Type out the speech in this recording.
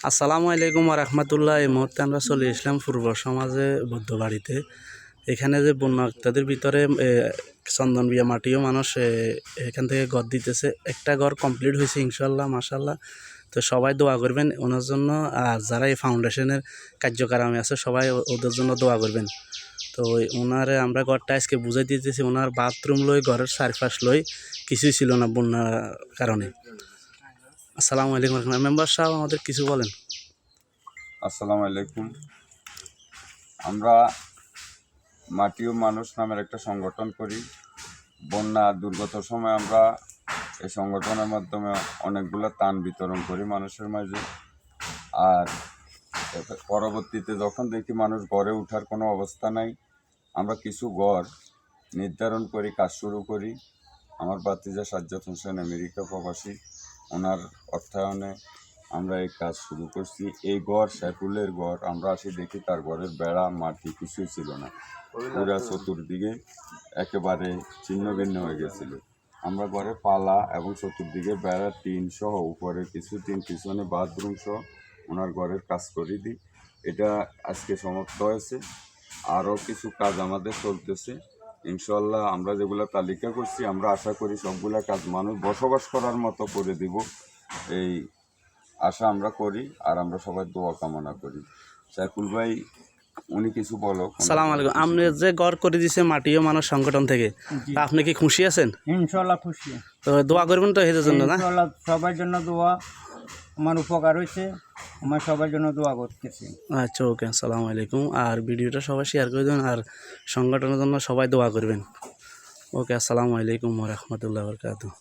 আসসালামু আলাইকুম ওয়া রাহমাতুল্লাহ। এই মুহূর্তে আমরা চলে আসলাম পূর্ব সমাজে বৌদ্ধ বাড়িতে। এখানে যে বন্যার্থদের ভিতরে চন্দন বিয়া মাটিও মানুষ এখান থেকে ঘর দিতেছে। একটা ঘর কমপ্লিট হয়েছে ইনশাল্লাহ, মাশাল্লাহ। তো সবাই দোয়া করবেন ওনার জন্য, আর যারা এই ফাউন্ডেশনের কার্যক্রমে আছে সবাই ওদের জন্য দোয়া করবেন। তো ওনারে আমরা ঘরটা আজকে বুঝাই দিতেছি। ওনার বাথরুম লই, ঘরের চারপাশ লই কিছুই ছিল না বন্যার কারণে। আসসালামু আলাইকুম মেম্বার সাহেব, আমাদের কিছু বলেন। আসসালামু আলাইকুম। আমরা মাটি ও মানুষ নামের একটা সংগঠন করি। বন্যা দুর্গতর সময় আমরা এই সংগঠনের মাধ্যমে অনেকগুলো ত্রাণ বিতরণ করি মানুষের মাঝে। আর পরবর্তীতে যখন দেখি মানুষ গড়ে ওঠার কোনো অবস্থা নাই, আমরা কিছু ঘর নির্ধারণ করি, কাজ শুরু করি। আমার ভাতিজা সাজ্জাদ হোসেন আমেরিকা প্রবাসী, ওনার অর্থায়নে আমরা এই কাজ শুরু করছি। এই ঘর সাইফুলের ঘর, আমরা আসি দেখি তার ঘরের বেড়া মাটি কিছুই ছিল না, পুরা চতুর্দিকে একেবারে ছিন্ন ভিন্ন হয়ে গেছিল। আমরা ঘরে পালা এবং চতুর্দিকে বেড়া টিন সহ, উপরে কিছু টিন, পিছনে বাথরুম সহ ওনার ঘরের কাজ করে দিই। এটা আজকে সমাপ্ত হয়েছে। আরও কিছু কাজ আমাদের চলতেছে ইনশাল্লাহ। আমরা যেগুলো তালিকা করছি, আমরা আশা করি সবগুলা কাজ মানুষ বসবাস করার মতো করে দিব, এই আশা আমরা করি। আর আমরা সবাই দোয়া কামনা করি। সাইফুল ভাই, উনি কিছু বলো। আসসালামু আলাইকুম। আপনি যে ঘর করে দিয়েছে মাটিও মানুষ সংগঠন থেকে, তা আপনি কি খুশি আছেন? ইনশাল্লাহ খুশি। তো দোয়া করবেন তো এদের জন্য, না? ইনশাল্লাহ সবার জন্য দোয়া, আমার উপকার হয়েছে, আমার সবার জন্য দোয়া করতেছি। আচ্ছা, ওকে, আসসালামু আলাইকুম। আর ভিডিওটা সবাই শেয়ার করে দেবেন, আর সংগঠনের জন্য সবাই দোয়া করবেন। ওকে, আসসালামু আলাইকুম ওয়া রাহমাতুল্লাহি ওয়া বারাকাতুহু।